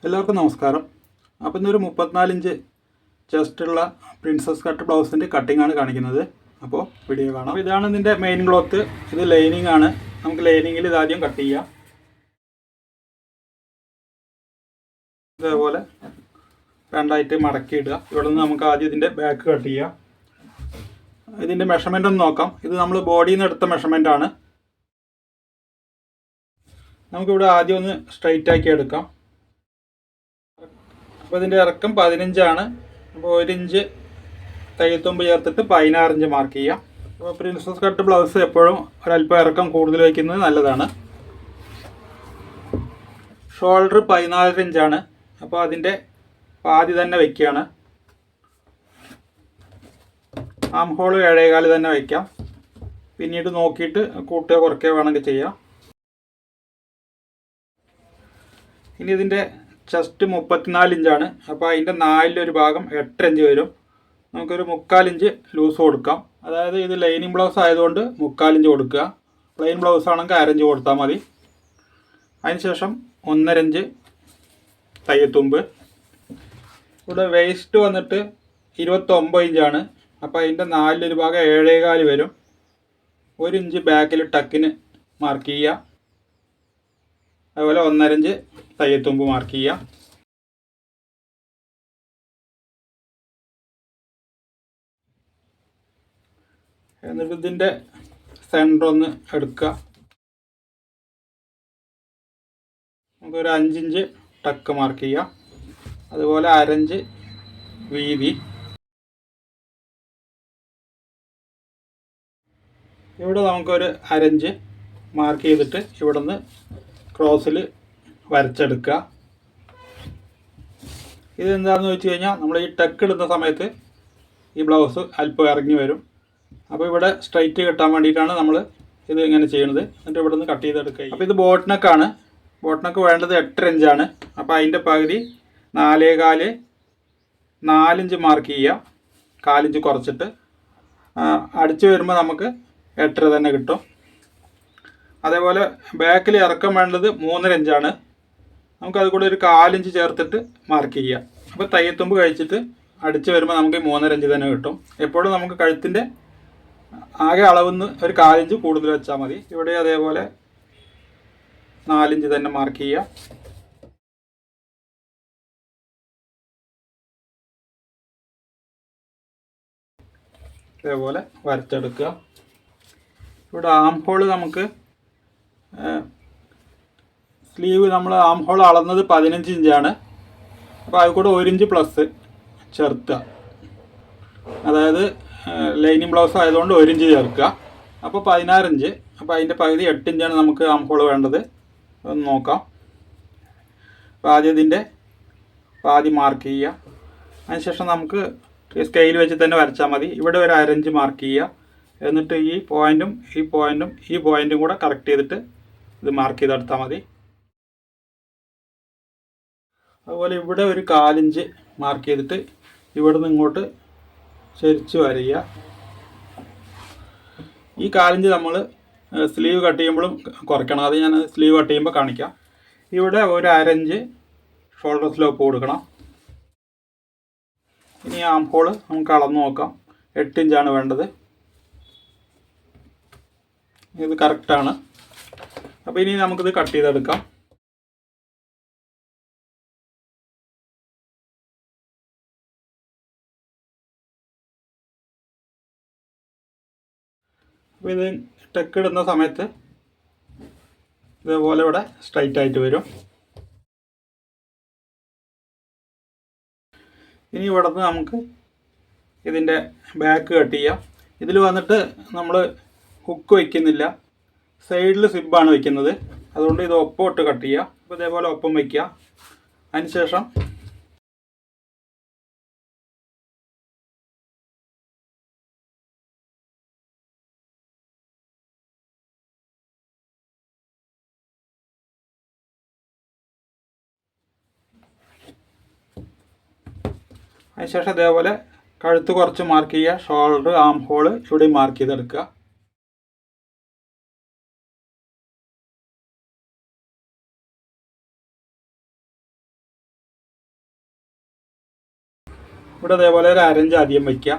എല്ലാവർക്കും നമസ്കാരം. അപ്പോൾ ഇന്നൊരു 34 ഇഞ്ച് ചെസ്റ്റുള്ള പ്രിൻസസ് കട്ട് ബ്ലൗസിൻ്റെ കട്ടിംഗ് ആണ് കാണിക്കുന്നത്. അപ്പോൾ വീഡിയോ കാണാം. ഇതാണ് ഇതിൻ്റെ മെയിൻ ക്ലോത്ത്. ഇത് ലൈനിങ് ആണ്. നമുക്ക് ലൈനിങ്ങിൽ ഇതാദ്യം കട്ട് ചെയ്യാം. ഇതേപോലെ രണ്ടായിട്ട് മടക്കി ഇടുക. ഇവിടെ നിന്ന് നമുക്ക് ആദ്യം ഇതിൻ്റെ ബാക്ക് കട്ട് ചെയ്യാം. ഇതിൻ്റെ മെഷർമെൻ്റ് ഒന്ന് നോക്കാം. ഇത് നമ്മൾ ബോഡിയിൽ നിന്ന് എടുത്ത മെഷർമെൻ്റ് ആണ്. നമുക്കിവിടെ ആദ്യം ഒന്ന് സ്ട്രൈറ്റ് ആക്കി എടുക്കാം. അപ്പോൾ ഇതിൻ്റെ ഇറക്കം 15 ആണ്. അപ്പോൾ 1 ഇഞ്ച് തയ്യൽത്തുമ്പ് ചേർത്തിട്ട് 16 ഇഞ്ച് മാർക്ക് ചെയ്യാം. അപ്പോൾ പ്രിൻസസ് കട്ട് ബ്ലൗസ് എപ്പോഴും ഒരല്പം ഇറക്കം കൂടുതൽ വയ്ക്കുന്നത് നല്ലതാണ്. ഷോൾഡർ 14 ഇഞ്ചാണ്. അപ്പോൾ അതിൻ്റെ പാതി തന്നെ വയ്ക്കുകയാണ്. ആം ഹോൾ 7.25 തന്നെ വയ്ക്കാം. പിന്നീട് നോക്കിയിട്ട് കൂട്ടുക കുറയ്ക്കുക വേണമെങ്കിൽ ചെയ്യാം. ഇനി ഇതിൻ്റെ ചെസ്റ്റ് 34 ഇഞ്ചാണ്. അപ്പോൾ അതിൻ്റെ 4 ഭാഗം 8 ഇഞ്ച് വരും. നമുക്കൊരു 3/4 ഇഞ്ച് ലൂസ് കൊടുക്കാം. അതായത് ഇത് ലൈനിങ് ബ്ലൗസ് ആയതുകൊണ്ട് 3/4 ഇഞ്ച് കൊടുക്കുക. പ്ലെയിൻ ബ്ലൗസ് ആണെങ്കിൽ 1/2 ഇഞ്ച് കൊടുത്താൽ മതി. അതിനുശേഷം 1.5 ഇഞ്ച് തയ്യൽത്തുമ്പ്. ഇവിടെ വേസ്റ്റ് വന്നിട്ട് 29 ഇഞ്ചാണ്. അപ്പോൾ അതിൻ്റെ 4 ഭാഗം 7.25 വരും. 1 ഇഞ്ച് ബാക്കിൽ ടക്കിന് മാർക്ക് ചെയ്യുക. അതുപോലെ 1.5 ഇഞ്ച് തയ്യൽത്തുമ്പ് മാർക്ക് ചെയ്യുക. എന്നിട്ട് ഇതിൻ്റെ സെൻറ്റർ ഒന്ന് എടുക്കുക. നമുക്കൊരു 5 ഇഞ്ച് ടക്ക് മാർക്ക് ചെയ്യാം. അതുപോലെ 1/2 ഇഞ്ച് വീതി. ഇവിടെ നമുക്കൊരു 1/2 ഇഞ്ച് മാർക്ക് ചെയ്തിട്ട് ഇവിടെ നിന്ന് ക്രോസിൽ വരച്ചെടുക്കുക. ഇതെന്താണെന്ന് വെച്ച് കഴിഞ്ഞാൽ നമ്മൾ ഈ ടക്ക് ഇടുന്ന സമയത്ത് ഈ ബ്ലൗസ് അല്പം ഇറങ്ങി വരും. അപ്പോൾ ഇവിടെ സ്ട്രൈറ്റ് കിട്ടാൻ വേണ്ടിയിട്ടാണ് നമ്മൾ ഇത് ഇങ്ങനെ ചെയ്യുന്നത്. എന്നിട്ട് ഇവിടെ നിന്ന് കട്ട് ചെയ്തെടുക്കുക. അപ്പോൾ ഇത് ബോട്ട് നെക്കാണ്. ബോട്ട് നെക്ക് വേണ്ടത് 8 ഇഞ്ചാണ്. അപ്പോൾ അതിൻ്റെ പകുതി 4.25 4 ഇഞ്ച് മാർക്ക് ചെയ്യുക. 4 ഇഞ്ച് കുറച്ചിട്ട് അടിച്ച് വരുമ്പോൾ നമുക്ക് 8 തന്നെ കിട്ടും. അതേപോലെ ബാക്കിൽ ഇറക്കം വേണ്ടത് 3.5 ഇഞ്ചാണ്. നമുക്കത് കൂടെ ഒരു 4 ഇഞ്ച് ചേർത്തിട്ട് മാർക്ക് ചെയ്യാം. അപ്പോൾ തയ്യൽത്തുമ്പ് കഴിച്ചിട്ട് അടിച്ച് വരുമ്പോൾ നമുക്ക് 3.5 ഇഞ്ച് തന്നെ കിട്ടും. എപ്പോഴും നമുക്ക് കഴുത്തിൻ്റെ ആകെ അളവിന്ന് ഒരു 4 ഇഞ്ച് കൂടുതൽ വെച്ചാൽ മതി. ഇവിടെ അതേപോലെ 4 ഇഞ്ച് തന്നെ മാർക്ക് ചെയ്യുക. അതേപോലെ വരച്ചെടുക്കുക. ഇവിടെ ആം ഹോൾ നമുക്ക് സ്ലീവ് നമ്മൾ ആം ഹോൾ അളന്നത് 15 ഇഞ്ചാണ്. അപ്പോൾ അത് കൂടെ 1 ഇഞ്ച് പ്ലസ് ചേർക്കുക. അതായത് ലൈനിങ് ബ്ലൗസ് ആയതുകൊണ്ട് 1 ഇഞ്ച് ചേർക്കുക. അപ്പോൾ 16 ഇഞ്ച്. അപ്പോൾ അതിൻ്റെ പകുതി 8 ഇഞ്ചാണ് നമുക്ക് ആം ഹോൾ വേണ്ടത്. ഒന്ന് നോക്കാം. അപ്പോൾ ആദ്യം ഇതിൻ്റെ പാതി മാർക്ക് ചെയ്യുക. അതിനുശേഷം നമുക്ക് സ്കെയിൽ വെച്ച് തന്നെ വരച്ചാൽ മതി. ഇവിടെ ഒരു 1/2 ഇഞ്ച് മാർക്ക് ചെയ്യുക. എന്നിട്ട് ഈ പോയിൻറ്റും കൂടെ കറക്റ്റ് ചെയ്തിട്ട് ഇത് മാർക്ക് ചെയ്തെടുത്താൽ മതി. അതുപോലെ ഇവിടെ ഒരു 4 ഇഞ്ച് മാർക്ക് ചെയ്തിട്ട് ഇവിടെ നിന്ന് ഇങ്ങോട്ട് ചരിച്ച് വരയ്ക്കുക. ഈ 4 ഇഞ്ച് നമ്മൾ സ്ലീവ് കട്ട് ചെയ്യുമ്പോഴും കുറയ്ക്കണം. അത് ഞാൻ സ്ലീവ് കട്ട് ചെയ്യുമ്പോൾ കാണിക്കാം. ഇവിടെ ഒരു 1/2 ഇഞ്ച് ഷോൾഡർ സ്ലോപ്പ് കൊടുക്കണം. ഇനി ആം ഹോൾ നമുക്ക് അളന്ന് നോക്കാം. 8 ഇഞ്ചാണ് വേണ്ടത്. ഇത് കറക്റ്റാണ്. അപ്പോൾ ഇനി നമുക്കിത് കട്ട് ചെയ്തെടുക്കാം. അപ്പോൾ ഇത് ടക്ക് ഇടുന്ന സമയത്ത് ഇതേപോലെ ഇവിടെ സ്ട്രൈറ്റ് ആയിട്ട് വരും. ഇനി ഇവിടെ നിന്ന് നമുക്ക് ഇതിൻ്റെ ബാക്ക് കട്ട് ചെയ്യാം. ഇതിൽ വന്നിട്ട് നമ്മൾ ഹുക്ക് വയ്ക്കുന്നില്ല, സൈഡിൽ സിബാണ് വയ്ക്കുന്നത്. അതുകൊണ്ട് ഇത് ഒപ്പം ഇട്ട് കട്ട് ചെയ്യുക. അപ്പോൾ ഇതേപോലെ ഒപ്പം വയ്ക്കുക. അതിനുശേഷം ഇതേപോലെ കഴുത്ത് കുറച്ച് മാർക്ക് ചെയ്യുക. ഷോൾഡർ ആം ഹോൾ ഇവിടെ മാർക്ക് ചെയ്തെടുക്കുക. ഇവിടെ അതേപോലെ ഒരു അരഞ്ച് ആദ്യം വയ്ക്കുക.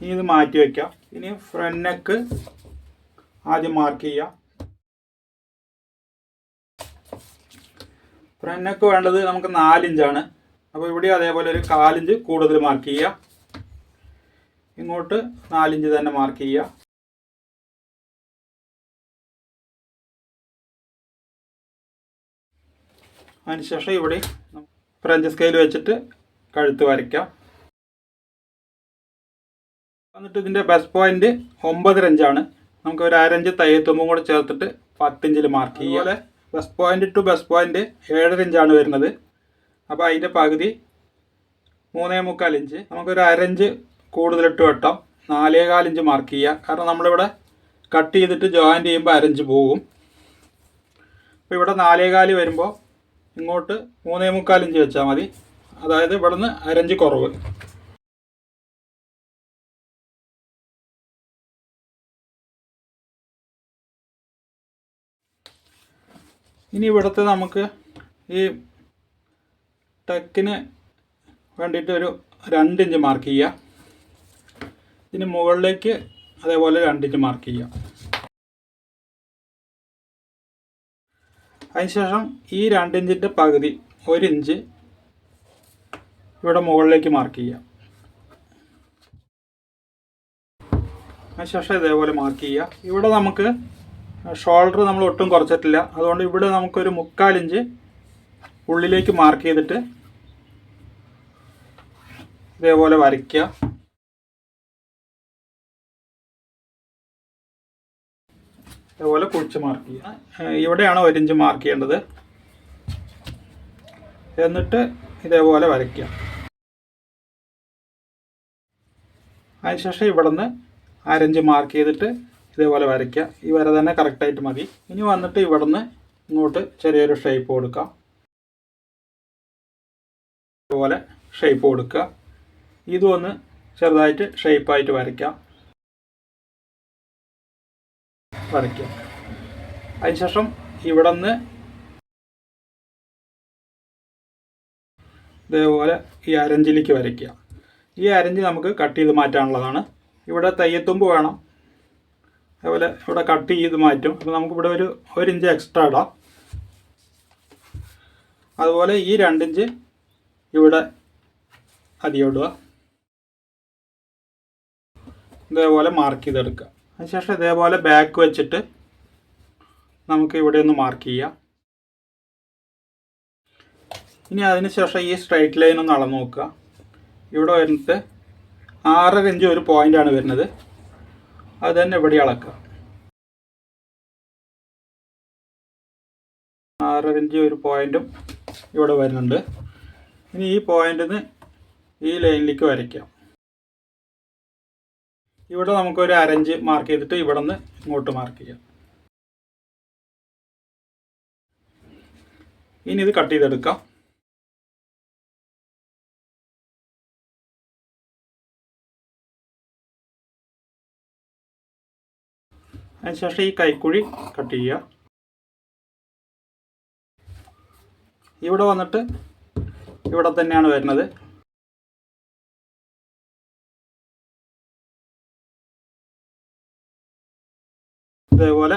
ഇനി ഇത് മാറ്റി വയ്ക്കാം. ഇനി ഫ്രണ്ട് നെക്ക് ആദ്യം മാർക്ക് ചെയ്യാം. ഫ്രണ്ട് നെക്ക് വേണ്ടത് നമുക്ക് 4 ഇഞ്ചാണ്. അപ്പോൾ ഇവിടെ അതേപോലെ ഒരു 1/4 ഇഞ്ച് കൂടുതൽ മാർക്ക് ചെയ്യുക. ഇങ്ങോട്ട് 4 ഇഞ്ച് തന്നെ മാർക്ക് ചെയ്യുക. അതിനുശേഷം ഇവിടെ ഫ്രഞ്ച് സ്കെയിൽ വെച്ചിട്ട് കഴുത്ത് വരയ്ക്കാം. എന്നിട്ട് ഇതിൻ്റെ ബെസ്റ്റ് പോയിന്റ് 9.5 ഇഞ്ചാണ്. നമുക്ക് ഒരു 1/2 ഇഞ്ച് തയ്യത്തുമ്പും കൂടെ ചേർത്തിട്ട് 10 ഇഞ്ചിൽ മാർക്ക് ചെയ്യുക. അതുപോലെ best point two best point 7.5 ഇഞ്ചാണ് വരുന്നത്. അപ്പോൾ അതിൻ്റെ പകുതി 3.25 ഇഞ്ച്. നമുക്കൊരു 1/2 ഇഞ്ച് കൂടുതലിട്ട് വെട്ടാം. 4.25 ഇഞ്ച് മാർക്ക് ചെയ്യുക. കാരണം നമ്മളിവിടെ കട്ട് ചെയ്തിട്ട് ജോയിൻറ്റ് ചെയ്യുമ്പോൾ 1/2 ഇഞ്ച് പോകും. അപ്പോൾ ഇവിടെ 4.25 വരുമ്പോൾ ഇങ്ങോട്ട് 3.25 ഇഞ്ച് വെച്ചാൽ മതി. അതായത് ഇവിടെ നിന്ന് 1/2 ഇഞ്ച് കുറവ്. ഇനി ഇവിടുത്തെ നമുക്ക് ഈ ടെക്കിന് വേണ്ടിയിട്ട് ഒരു 2 ഇഞ്ച് മാർക്ക് ചെയ്യുക. ഇതിന് മുകളിലേക്ക് അതേപോലെ 2 ഇഞ്ച് മാർക്ക് ചെയ്യുക. അതിനുശേഷം ഈ 2 ഇഞ്ചിൻ്റെ പകുതി 1 ഇഞ്ച് ഇവിടെ മുകളിലേക്ക് മാർക്ക് ചെയ്യുക. അതിനുശേഷം ഇതേപോലെ മാർക്ക് ചെയ്യുക. ഇവിടെ നമുക്ക് ഷോൾഡർ നമ്മൾ ഒട്ടും കുറച്ചിട്ടില്ല. അതുകൊണ്ട് ഇവിടെ നമുക്കൊരു 3/4 ഇഞ്ച് ഉള്ളിലേക്ക് മാർക്ക് ചെയ്തിട്ട് ഇതേപോലെ വരയ്ക്കുക. ഇതേപോലെ കുഴിച്ച് മാർക്ക് ചെയ്യുക. ഇവിടെയാണ് 1 ഇഞ്ച് മാർക്ക് ചെയ്യേണ്ടത്. എന്നിട്ട് ഇതേപോലെ വരയ്ക്കുക. അതിനുശേഷം ഇവിടെ നിന്ന് 1/2 ഇഞ്ച് മാർക്ക് ചെയ്തിട്ട് ഇതേപോലെ വരയ്ക്കുക. ഈ വര തന്നെ കറക്റ്റായിട്ട് മതി. ഇനി വന്നിട്ട് ഇവിടെ നിന്ന് ഇങ്ങോട്ട് ചെറിയൊരു ഷേപ്പ് കൊടുക്കാം. ഇതുപോലെ ഷേപ്പ് കൊടുക്കുക. ഇതും ഒന്ന് ചെറുതായിട്ട് ഷേപ്പായിട്ട് വരയ്ക്കുക. അതിനുശേഷം ഇവിടെ നിന്ന് ഇതേപോലെ ഈ 1/2 ഇഞ്ചിലേക്ക് വരയ്ക്കുക. ഈ 1/2 ഇഞ്ച് നമുക്ക് കട്ട് ചെയ്ത് മാറ്റാനുള്ളതാണ്. ഇവിടെ തയ്യത്തുമ്പ് വേണം. അതുപോലെ ഇവിടെ കട്ട് ചെയ്ത് മാറ്റും. അപ്പോൾ നമുക്കിവിടെ ഒരു 1 ഇഞ്ച് എക്സ്ട്രാ ഇടാം. അതുപോലെ ഈ 2 ഇഞ്ച് ഇവിടെ അധികം ഇടുക. ഇതേപോലെ മാർക്ക് ചെയ്തെടുക്കുക. അതിനുശേഷം ഇതേപോലെ ബാക്ക് വെച്ചിട്ട് നമുക്ക് ഇവിടെ ഒന്ന് മാർക്ക് ചെയ്യാം. ഇനി അതിനുശേഷം ഈ സ്ട്രൈറ്റ് ലൈൻ ഒന്ന് അളന്ന് നോക്കുക. ഇവിടെ വരുന്നത് 6.5 ഇഞ്ച് ഒരു പോയിൻ്റാണ് വരുന്നത്. അത് തന്നെ ഇവിടെ അളക്കുക. 6.5 ഇഞ്ച് ഒരു പോയിൻറ്റും ഇവിടെ വരുന്നുണ്ട്. ഇനി ഈ പോയിന്റിൽ നിന്ന് ഈ ലൈനിലേക്ക് വരയ്ക്കാം. ഇവിടെ നമുക്കൊരു 1/2 ഇഞ്ച് മാർക്ക് ചെയ്തിട്ട് ഇവിടെ നിന്ന് ഇങ്ങോട്ട് മാർക്ക് ചെയ്യാം. ഇനി ഇത് കട്ട് ചെയ്തെടുക്കാം. അതിനുശേഷം ഈ കൈക്കുഴി കട്ട് ചെയ്യുക. ഇവിടെ വന്നിട്ട് ഇവിടെ തന്നെയാണ് വരുന്നത്. ഇതേപോലെ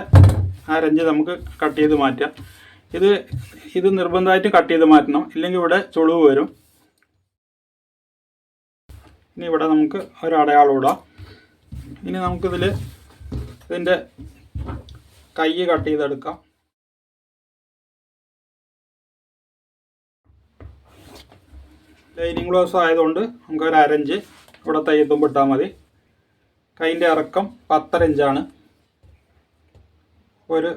1/2 ഇഞ്ച് നമുക്ക് കട്ട് ചെയ്ത് മാറ്റാം. ഇത് നിർബന്ധമായിട്ടും കട്ട് ചെയ്ത് മാറ്റണം, ഇല്ലെങ്കിൽ ഇവിടെ ചുളിവ് വരും. ഇനി ഇവിടെ നമുക്ക് ഒരു അടയാളം ഇടാം. ഇനി നമുക്കിതിൽ ഇതിൻ്റെ കൈ കട്ട് ചെയ്തെടുക്കാം. ലൈനിങ് ബ്ലൗസ് ആയതുകൊണ്ട് നമുക്ക് ഒരു 1/2 ഇഞ്ച് ഇവിടെ തയ്യത്തുമ്പ് ഇട്ടാൽ മതി. കൈൻ്റെ ഇറക്കം 10.5 ഇഞ്ചാണ്. ഒരു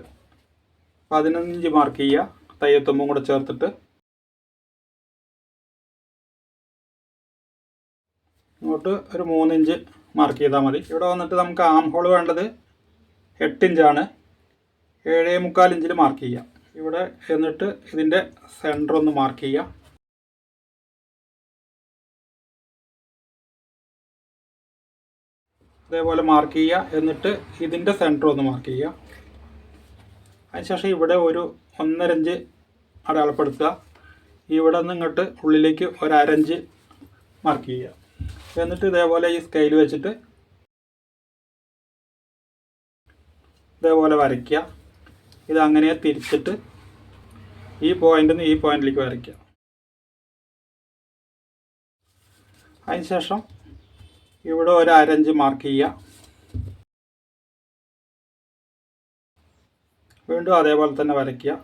11 ഇഞ്ച് മാർക്ക് ചെയ്യുക, തയ്യത്തുമ്പും കൂടെ ചേർത്തിട്ട്. ഇങ്ങോട്ട് ഒരു 3 ഇഞ്ച് മാർക്ക് ചെയ്താൽ മതി. ഇവിടെ വന്നിട്ട് നമുക്ക് ആം ഹോൾ വേണ്ടത് 8 ഇഞ്ചാണ്. 7.25 ഇഞ്ചിൽ മാർക്ക് ചെയ്യാം. ഇവിടെ എന്നിട്ട് ഇതിൻ്റെ സെൻറ്റർ ഒന്ന് മാർക്ക് ചെയ്യാം. ഇതേപോലെ മാർക്ക് ചെയ്യുക. എന്നിട്ട് ഇതിൻ്റെ സെൻറ്റർ ഒന്ന് മാർക്ക് ചെയ്യുക. അതിനുശേഷം ഇവിടെ ഒരു 1.5 ഇഞ്ച് അടയാളപ്പെടുത്തുക. ഇവിടെ നിന്ന് ഇങ്ങോട്ട് ഉള്ളിലേക്ക് ഒരു 1/2 ഇഞ്ച് മാർക്ക് ചെയ്യുക. എന്നിട്ട് ഇതേപോലെ ഈ സ്കെയിൽ വെച്ചിട്ട് ഇതേപോലെ വരയ്ക്കുക. ഇതങ്ങനെ തിരിച്ചിട്ട് ഈ പോയിന്റിൽ നിന്ന് ഈ പോയിന്റിലേക്ക് വരയ്ക്കുക. അതിനുശേഷം ഇവിടെ ഒരു അരഞ്ച് മാർക്ക് ചെയ്യുക. വീണ്ടും അതേപോലെ തന്നെ വരയ്ക്കുക.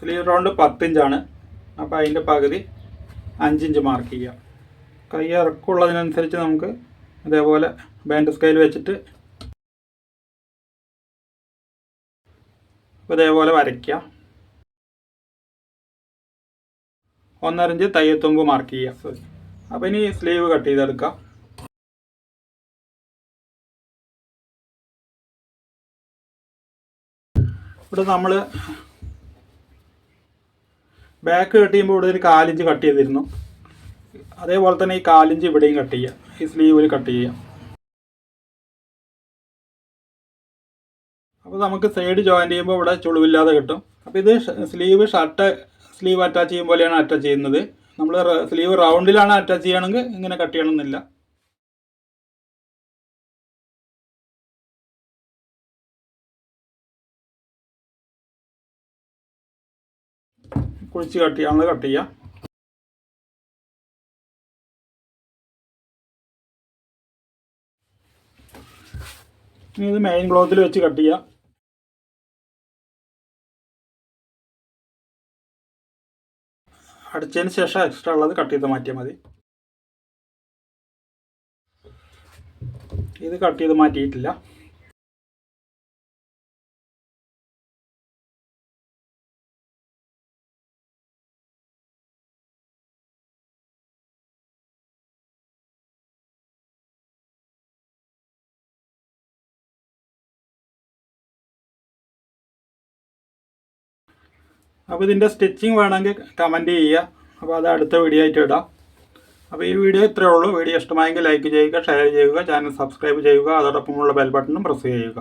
സ്ലീവ് റൗണ്ട് 10 ഇഞ്ചാണ്. അപ്പോൾ അതിൻ്റെ പകുതി 5 ഇഞ്ച് മാർക്ക് ചെയ്യുക. കൈ ഇറക്കമുള്ളതിനനുസരിച്ച് നമുക്ക് ഇതേപോലെ ബാൻഡ് സ്കെയിൽ വെച്ചിട്ട് ഇതേപോലെ വരയ്ക്കുക. 1.5 ഇഞ്ച് തയ്യത്തുമ്പ് മാർക്ക് ചെയ്യുക. അപ്പോൾ ഇനി സ്ലീവ് കട്ട് ചെയ്തെടുക്കാം. ഇവിടെ നമ്മൾ ബാക്ക് കട്ട് ചെയ്യുമ്പോൾ ഇവിടെ ഒരു 4 ഇഞ്ച് കട്ട് ചെയ്തിരുന്നു. അതേപോലെ തന്നെ ഈ 4 ഇഞ്ച് ഇവിടെയും കട്ട് ചെയ്യുക. ഈ സ്ലീവിൽ കട്ട് ചെയ്യുക. അപ്പോൾ നമുക്ക് സൈഡ് ജോയിൻ ചെയ്യുമ്പോൾ ഇവിടെ ചുളിവില്ലാതെ കിട്ടും. അപ്പോൾ ഇത് സ്ലീവ് അറ്റാച്ച് ചെയ്യും പോലെയാണ് അറ്റാച്ച് ചെയ്യുന്നത്. നമ്മൾ സ്ലീവ് റൗണ്ടിലാണ് അറ്റാച്ച് ചെയ്യണമെങ്കിൽ ഇങ്ങനെ കട്ട് ചെയ്യണമെന്നില്ല. കുഴിച്ച് കട്ട് ചെയ്യാനുള്ളത് കട്ട് ചെയ്യാം. ഇനി ഇത് മെയിൻ ക്ലോത്തിൽ വെച്ച് കട്ട് ചെയ്യാം. അടിച്ചതിന് ശേഷം എക്സ്ട്രാ ഉള്ളത് കട്ട് ചെയ്ത് മാറ്റിയാൽ മതി. ഇത് കട്ട് ചെയ്ത് മാറ്റിയിട്ടില്ല. അപ്പോൾ ഇതിൻ്റെ സ്റ്റിച്ചിങ് വേണമെങ്കിൽ കമൻറ്റ് ചെയ്യുക. അപ്പോൾ അത് അടുത്ത വീഡിയോ ആയിട്ട് ഇടാം. അപ്പോൾ ഈ വീഡിയോ ഇത്രയേ ഉള്ളൂ. വീഡിയോ ഇഷ്ടമായെങ്കിൽ ലൈക്ക് ചെയ്യുക, ഷെയർ ചെയ്യുക, ചാനൽ സബ്സ്ക്രൈബ് ചെയ്യുക, അതോടൊപ്പമുള്ള ബെൽ ബട്ടണും പ്രസ് ചെയ്യുക.